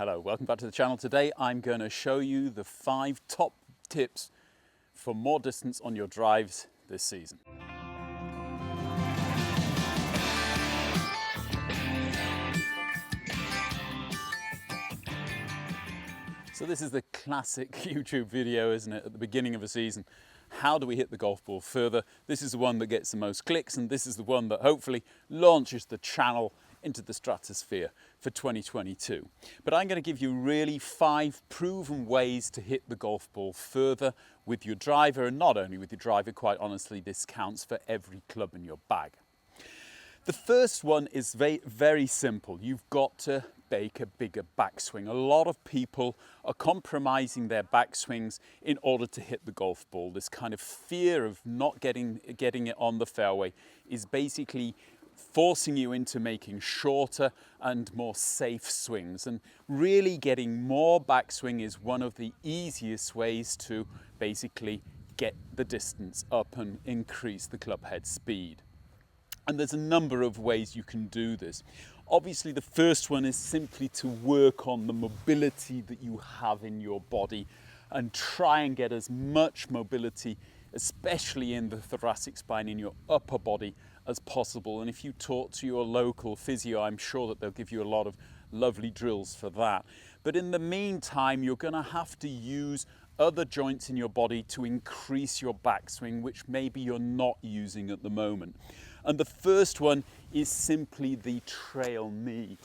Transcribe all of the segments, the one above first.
Hello, welcome back to the channel. Today I'm going to show you the 5 top tips for more distance on your drives this season. So this is the classic YouTube video, isn't it, at the beginning of a season. How do we hit the golf ball further? This is the one that gets the most clicks, and this is the one that hopefully launches the channel into the stratosphere for 2022. But I'm going to give you really 5 proven ways to hit the golf ball further with your driver, and not only with your driver, quite honestly, this counts for every club in your bag. The first one is very simple. You've got to bake a bigger backswing. A lot of people are compromising their backswings in order to hit the golf ball. This kind of fear of not getting it on the fairway is basically forcing you into making shorter and more safe swings, and really getting more backswing is one of the easiest ways to basically get the distance up and increase the club head speed. And there's a number of ways you can do this. Obviously, the first one is simply to work on the mobility that you have in your body and try and get as much mobility, especially in the thoracic spine, in your upper body, as possible. And if you talk to your local physio, I'm sure that they'll give you a lot of lovely drills for that. But in the meantime, you're going to have to use other joints in your body to increase your backswing, which maybe you're not using at the moment. And the first one is simply the trail knee.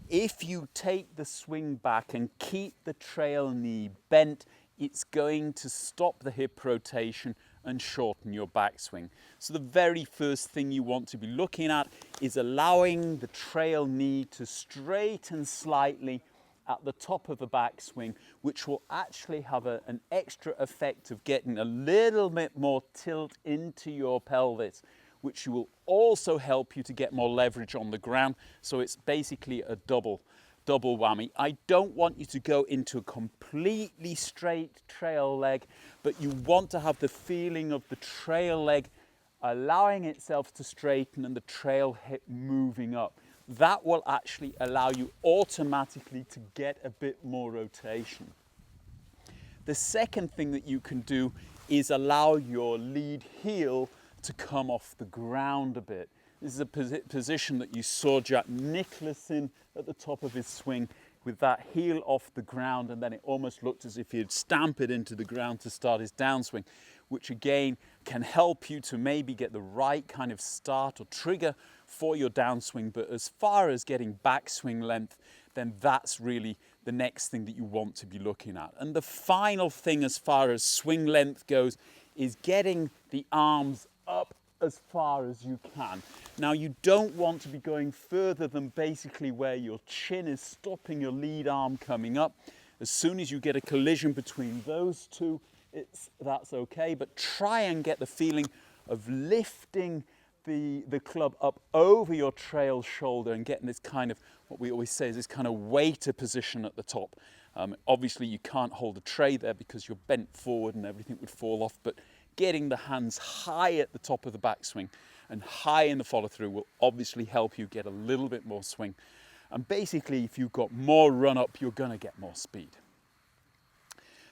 If you take the swing back and keep the trail knee bent, it's going to stop the hip rotation and shorten your backswing. So the very first thing you want to be looking at is allowing the trail knee to straighten slightly at the top of the backswing, which will actually have an extra effect of getting a little bit more tilt into your pelvis, which will also help you to get more leverage on the ground. So it's basically a double whammy. I don't want you to go into a completely straight trail leg, but you want to have the feeling of the trail leg allowing itself to straighten and the trail hip moving up. That will actually allow you automatically to get a bit more rotation. The second thing that you can do is allow your lead heel to come off the ground a bit. This is a position that you saw Jack Nicklaus in at the top of his swing, with that heel off the ground, and then it almost looked as if he'd stamp it into the ground to start his downswing, which again can help you to maybe get the right kind of start or trigger for your downswing. But as far as getting backswing length, then that's really the next thing that you want to be looking at. And the final thing as far as swing length goes is getting the arms up as far as you can. Now, you don't want to be going further than basically where your chin is stopping your lead arm coming up. As soon as you get a collision between those two, that's okay, but try and get the feeling of lifting the club up over your trail shoulder and getting this kind of, what we always say is this kind of waiter position at the top. Obviously you can't hold a tray there because you're bent forward and everything would fall off, but getting the hands high at the top of the backswing and high in the follow through will obviously help you get a little bit more swing. And basically, if you've got more run up, you're going to get more speed.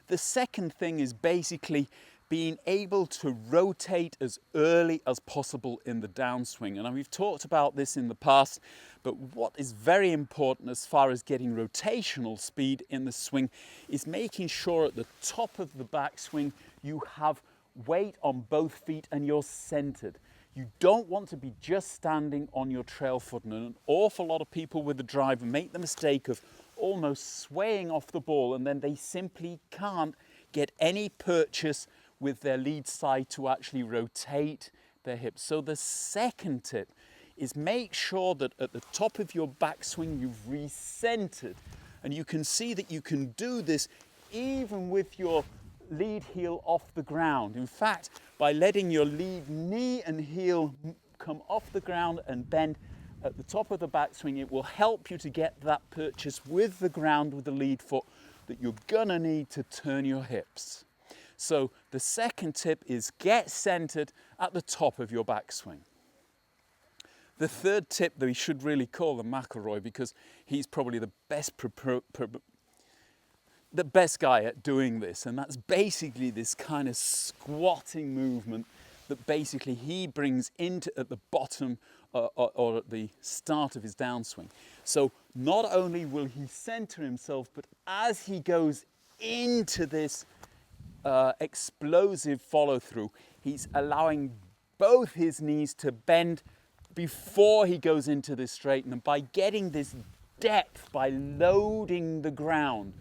The second thing is basically being able to rotate as early as possible in the downswing. And we've talked about this in the past, but what is very important as far as getting rotational speed in the swing is making sure at the top of the backswing you have weight on both feet and you're centered. You don't want to be just standing on your trail foot, and an awful lot of people with the driver make the mistake of almost swaying off the ball, and then they simply can't get any purchase with their lead side to actually rotate their hips. So the second tip is make sure that at the top of your backswing you've recentered, and you can see that you can do this even with your lead heel off the ground. In fact, by letting your lead knee and heel come off the ground and bend at the top of the backswing, it will help you to get that purchase with the ground with the lead foot that you're gonna need to turn your hips. So the second tip is get centered at the top of your backswing. The third tip that we should really call the McElroy, because he's probably the best the best guy at doing this, and that's basically this kind of squatting movement that basically he brings into at the bottom or at the start of his downswing. So not only will he center himself, but as he goes into this explosive follow through, he's allowing both his knees to bend before he goes into this straighten. And by getting this depth, by loading the ground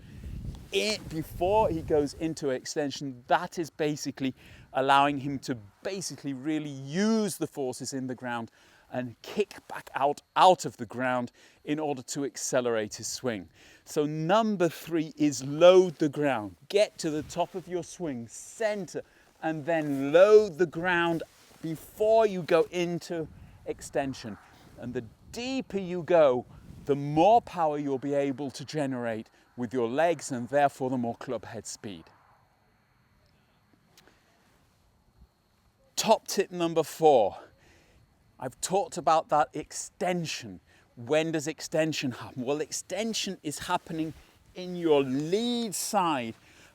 before he goes into extension, that is basically allowing him to basically really use the forces in the ground and kick back out of the ground in order to accelerate his swing. So number 3 is load the ground. Get to the top of your swing, center, and then load the ground before you go into extension. And the deeper you go, the more power you'll be able to generate with your legs, and therefore the more club head speed. Top tip number 4. I've talked about that extension. When does extension happen? Well, extension is happening in your lead side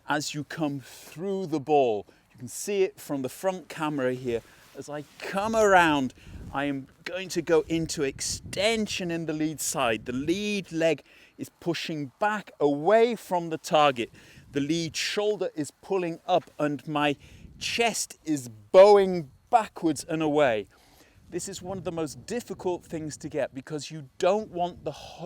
as you come through the ball. You can see it from the front camera here. As I come around, I am going to go into extension in the lead side. The lead leg is pushing back away from the target. The lead shoulder is pulling up and my chest is bowing backwards and away. This is one of the most difficult things to get because you don't want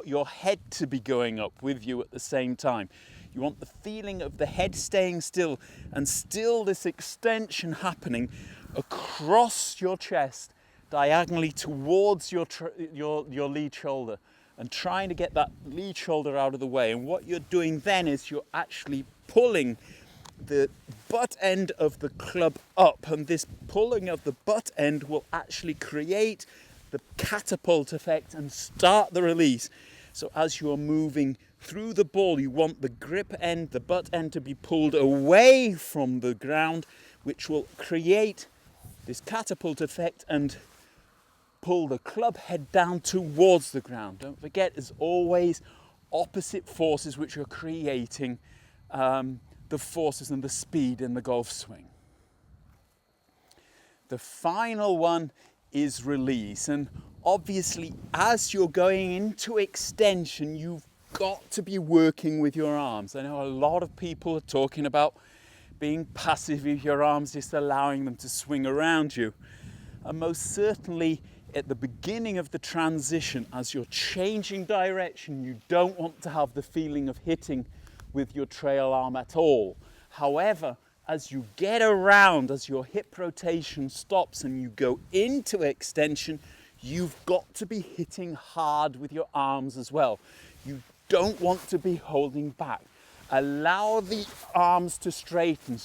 your head to be going up with you at the same time. You want the feeling of the head staying still and still this extension happening across your chest diagonally towards your lead shoulder, and trying to get that lead shoulder out of the way. And what you're doing then is you're actually pulling the butt end of the club up, and this pulling of the butt end will actually create the catapult effect and start the release. So as you're moving through the ball, you want the grip end, the butt end, to be pulled away from the ground, which will create this catapult effect and pull the club head down towards the ground. Don't forget, as always, opposite forces which are creating the forces and the speed in the golf swing. The final one is release, and obviously as you're going into extension, you've got to be working with your arms. I know a lot of people are talking about being passive with your arms, just allowing them to swing around you. And most certainly at the beginning of the transition, as you're changing direction, you don't want to have the feeling of hitting with your trail arm at all. However, as you get around, as your hip rotation stops and you go into extension, you've got to be hitting hard with your arms as well. You don't want to be holding back. Allow the arms to straighten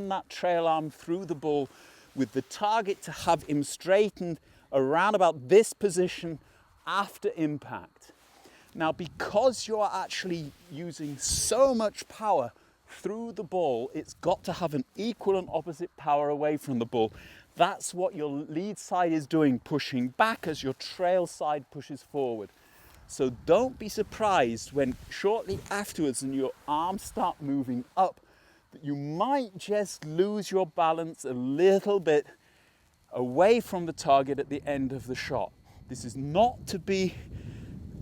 that trail arm through the ball with the target to have him straightened around about this position after impact. Now, because you're actually using so much power through the ball, it's got to have an equal and opposite power away from the ball. That's what your lead side is doing, pushing back as your trail side pushes forward. So don't be surprised when shortly afterwards and your arms start moving up, that you might just lose your balance a little bit away from the target at the end of the shot. This is not to be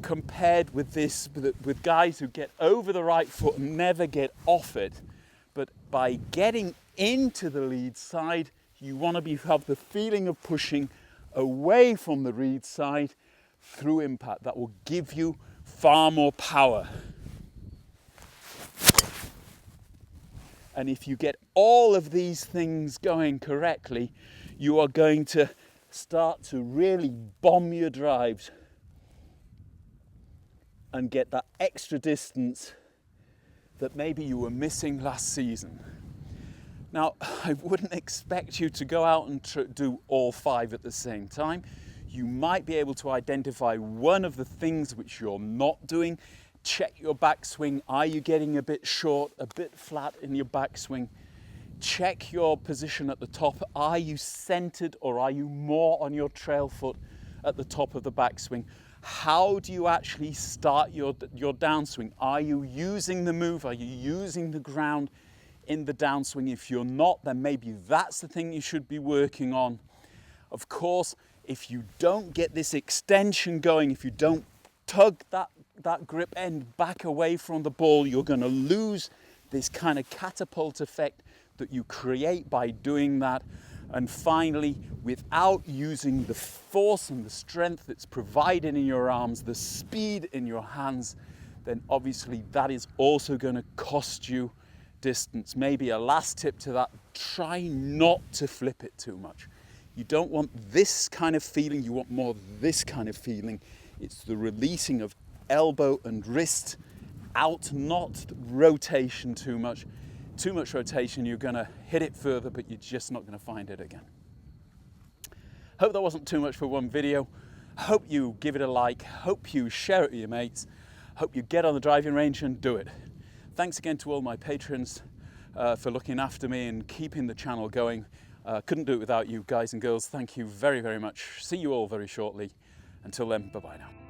compared with with guys who get over the right foot and never get off it, but by getting into the lead side, you want to have the feeling of pushing away from the lead side through impact. That will give you far more power. And if you get all of these things going correctly, you are going to start to really bomb your drives and get that extra distance that maybe you were missing last season. Now, I wouldn't expect you to go out and do all 5 at the same time. You might be able to identify one of the things which you're not doing. Check your backswing. Are you getting a bit short, a bit flat in your backswing? Check your position at the top. Are you centered or are you more on your trail foot at the top of the backswing? How do you actually start your downswing? Are you using the move? Are you using the ground in the downswing? If you're not, then maybe that's the thing you should be working on. Of course, if you don't get this extension going, if you don't tug that grip end back away from the ball, you're going to lose this kind of catapult effect that you create by doing that. And finally, without using the force and the strength that's provided in your arms, the speed in your hands, then obviously that is also going to cost you distance. Maybe a last tip to that, try not to flip it too much. You don't want this kind of feeling, you want more this kind of feeling. It's the releasing of elbow and wrist out, not rotation too much. Too much rotation, you're going to hit it further, but you're just not going to find it again. Hope that wasn't too much for one video. Hope you give it a like. Hope you share it with your mates. Hope you get on the driving range and do it. Thanks again to all my patrons for looking after me and keeping the channel going. Couldn't do it without you guys and girls. Thank you very, very much. See you all very shortly. Until then, bye-bye now.